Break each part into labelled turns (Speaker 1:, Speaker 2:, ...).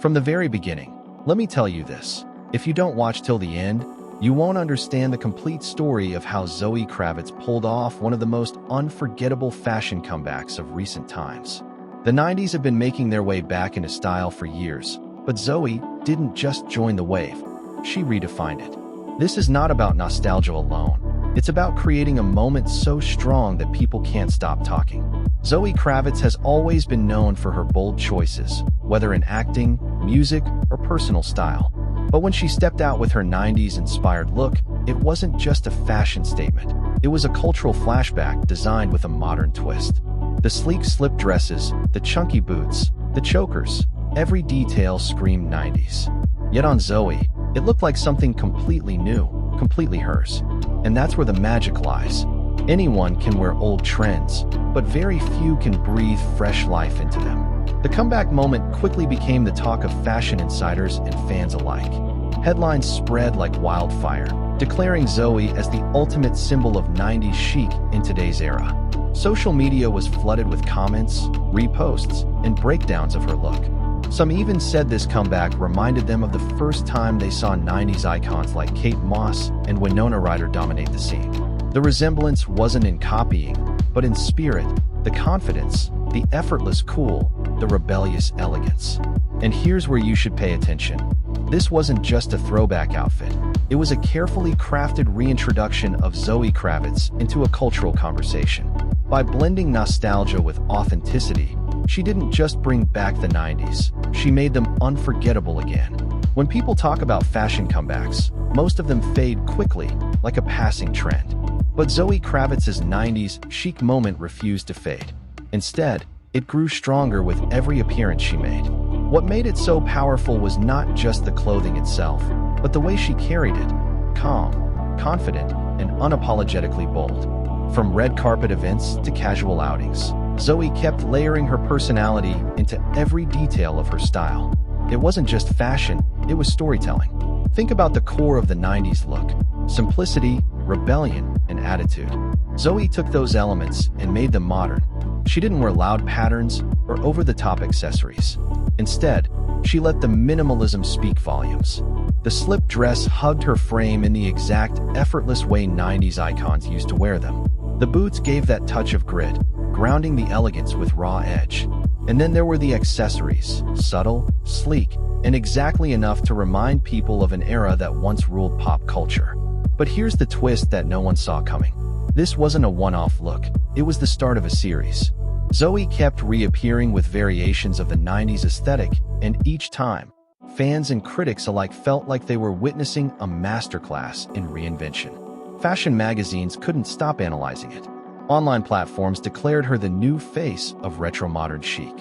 Speaker 1: From the very beginning, let me tell you this. If you don't watch till the end, you won't understand the complete story of how Zoë Kravitz pulled off one of the most unforgettable fashion comebacks of recent times. The 90s have been making their way back into style for years, but Zoë didn't just join the wave, she redefined it. This is not about nostalgia alone. It's about creating a moment so strong that people can't stop talking. Zoë Kravitz has always been known for her bold choices, whether in acting, music, or personal style. But when she stepped out with her 90s-inspired look, it wasn't just a fashion statement. It was a cultural flashback designed with a modern twist. The sleek slip dresses, the chunky boots, the chokers, every detail screamed 90s. Yet on Zoë, it looked like something completely new, completely hers. And that's where the magic lies. Anyone can wear old trends, but very few can breathe fresh life into them. The comeback moment quickly became the talk of fashion insiders and fans alike. Headlines spread like wildfire, declaring Zoë as the ultimate symbol of 90s chic in today's era. Social media was flooded with comments, reposts, and breakdowns of her look. Some even said this comeback reminded them of the first time they saw 90s icons like Kate Moss and Winona Ryder dominate the scene. The resemblance wasn't in copying, but in spirit, the confidence, the effortless cool, the rebellious elegance. And here's where you should pay attention. This wasn't just a throwback outfit. It was a carefully crafted reintroduction of Zoë Kravitz into a cultural conversation. By blending nostalgia with authenticity, she didn't just bring back the 90s, she made them unforgettable again. When people talk about fashion comebacks, most of them fade quickly, like a passing trend. But Zoë Kravitz's 90s chic moment refused to fade. Instead, it grew stronger with every appearance she made. What made it so powerful was not just the clothing itself, but the way she carried it, calm, confident, and unapologetically bold. From red carpet events to casual outings, Zoë kept layering her personality into every detail of her style. It wasn't just fashion, it was storytelling. Think about the core of the 90s look: simplicity, rebellion, and attitude. Zoë took those elements and made them modern. She didn't wear loud patterns or over-the-top accessories. Instead, she let the minimalism speak volumes. The slip dress hugged her frame in the exact effortless way 90s icons used to wear them. The boots gave that touch of grit, grounding the elegance with raw edge. And then there were the accessories, subtle, sleek, and exactly enough to remind people of an era that once ruled pop culture. But here's the twist that no one saw coming. This wasn't a one-off look, it was the start of a series. Zoë kept reappearing with variations of the 90s aesthetic, and each time, fans and critics alike felt like they were witnessing a masterclass in reinvention. Fashion magazines couldn't stop analyzing it. Online platforms declared her the new face of retro-modern chic.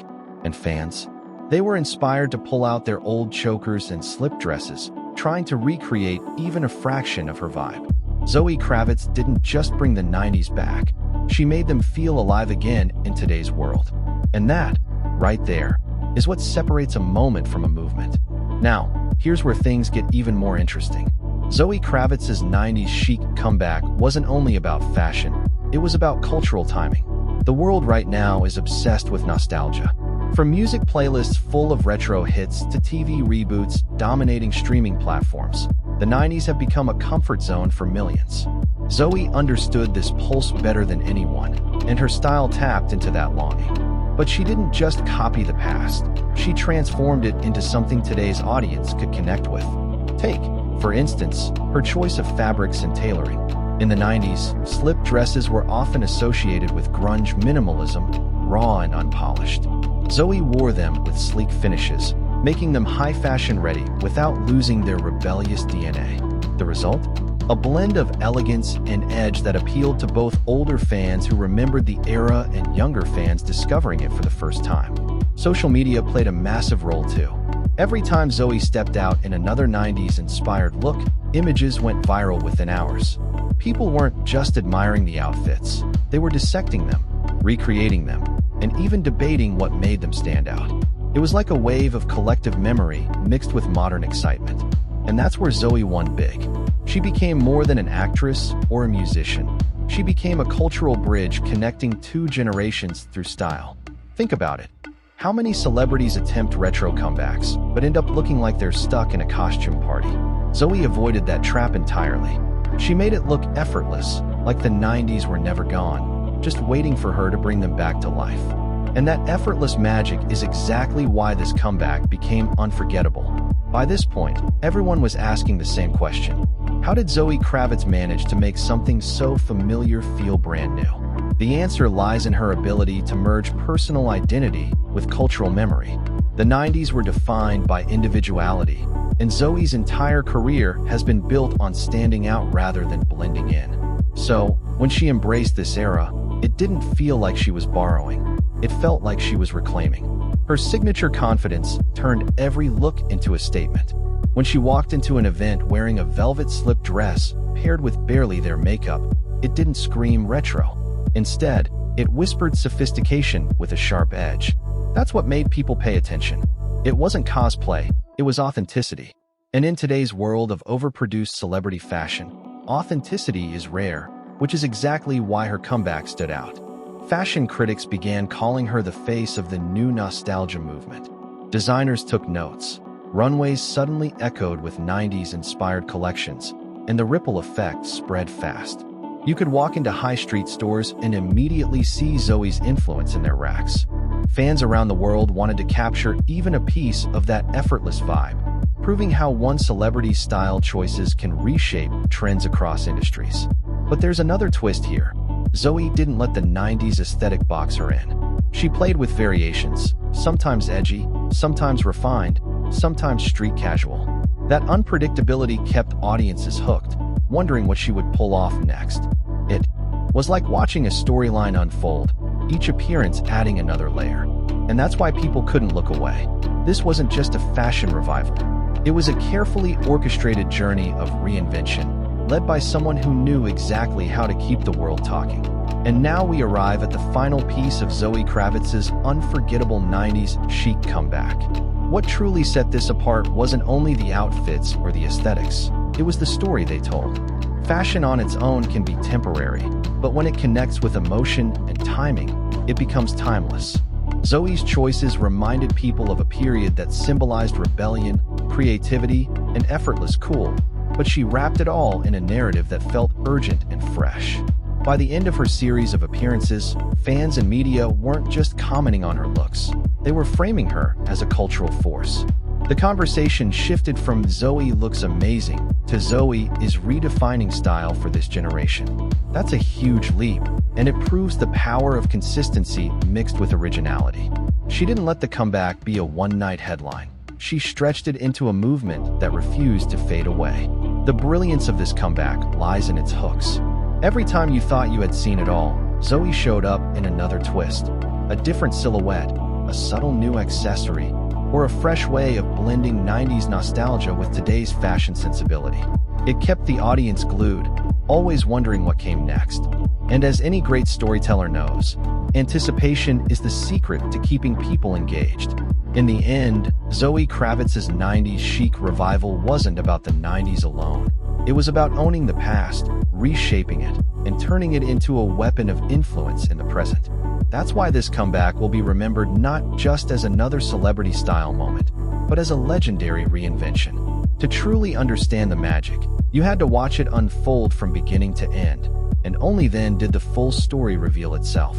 Speaker 1: And fans? They were inspired to pull out their old chokers and slip dresses, trying to recreate even a fraction of her vibe. Zoë Kravitz didn't just bring the 90s back, she made them feel alive again in today's world. And that, right there, is what separates a moment from a movement. Now, here's where things get even more interesting. Zoë Kravitz's 90s chic comeback wasn't only about fashion, it was about cultural timing. The world right now is obsessed with nostalgia. From music playlists full of retro hits to TV reboots dominating streaming platforms, the 90s have become a comfort zone for millions. Zoë understood this pulse better than anyone, and her style tapped into that longing. But she didn't just copy the past, she transformed it into something today's audience could connect with. Take, for instance, her choice of fabrics and tailoring. In the 90s, slip dresses were often associated with grunge minimalism, raw and unpolished. Zoë wore them with sleek finishes, making them high fashion ready without losing their rebellious DNA. The result? A blend of elegance and edge that appealed to both older fans who remembered the era and younger fans discovering it for the first time. Social media played a massive role too. Every time Zoë stepped out in another 90s-inspired look, images went viral within hours. People weren't just admiring the outfits, they were dissecting them, recreating them, and even debating what made them stand out. It was like a wave of collective memory mixed with modern excitement. And that's where Zoë won big. She became more than an actress or a musician. She became a cultural bridge connecting two generations through style. Think about it. How many celebrities attempt retro comebacks, but end up looking like they're stuck in a costume party? Zoë avoided that trap entirely. She made it look effortless, like the 90s were never gone, just waiting for her to bring them back to life. And that effortless magic is exactly why this comeback became unforgettable. By this point, everyone was asking the same question. How did Zoë Kravitz manage to make something so familiar feel brand new? The answer lies in her ability to merge personal identity with cultural memory. The 90s were defined by individuality, and Zoe's entire career has been built on standing out rather than blending in. So, when she embraced this era, it didn't feel like she was borrowing. It felt like she was reclaiming. Her signature confidence turned every look into a statement. When she walked into an event wearing a velvet slip dress paired with barely their makeup, it didn't scream retro. Instead, it whispered sophistication with a sharp edge. That's what made people pay attention. It wasn't cosplay, it was authenticity. And in today's world of overproduced celebrity fashion, authenticity is rare, which is exactly why her comeback stood out. Fashion critics began calling her the face of the new nostalgia movement. Designers took notes. Runways suddenly echoed with 90s-inspired collections, and the ripple effect spread fast. You could walk into high street stores and immediately see Zoe's influence in their racks. Fans around the world wanted to capture even a piece of that effortless vibe, proving how one celebrity's style choices can reshape trends across industries. But there's another twist here. Zoë didn't let the 90s aesthetic box her in. She played with variations, sometimes edgy, sometimes refined, sometimes street casual. That unpredictability kept audiences hooked, wondering what she would pull off next. It was like watching a storyline unfold, each appearance adding another layer. And that's why people couldn't look away. This wasn't just a fashion revival. It was a carefully orchestrated journey of reinvention, led by someone who knew exactly how to keep the world talking. And now we arrive at the final piece of Zoë Kravitz's unforgettable 90s chic comeback. What truly set this apart wasn't only the outfits or the aesthetics, it was the story they told. Fashion on its own can be temporary, but when it connects with emotion and timing, it becomes timeless. Zoe's choices reminded people of a period that symbolized rebellion, creativity, and effortless cool, but she wrapped it all in a narrative that felt urgent and fresh. By the end of her series of appearances, fans and media weren't just commenting on her looks, they were framing her as a cultural force. The conversation shifted from "Zoe looks amazing" to "Zoe is redefining style for this generation." That's a huge leap, and it proves the power of consistency mixed with originality. She didn't let the comeback be a one-night headline. She stretched it into a movement that refused to fade away. The brilliance of this comeback lies in its hooks. Every time you thought you had seen it all, Zoe showed up in another twist. A different silhouette, a subtle new accessory, or a fresh way of blending 90s nostalgia with today's fashion sensibility. It kept the audience glued, always wondering what came next. And as any great storyteller knows, anticipation is the secret to keeping people engaged. In the end, Zoë Kravitz's 90s chic revival wasn't about the 90s alone. It was about owning the past, reshaping it, and turning it into a weapon of influence in the present. That's why this comeback will be remembered not just as another celebrity style moment, but as a legendary reinvention. To truly understand the magic, you had to watch it unfold from beginning to end, and only then did the full story reveal itself.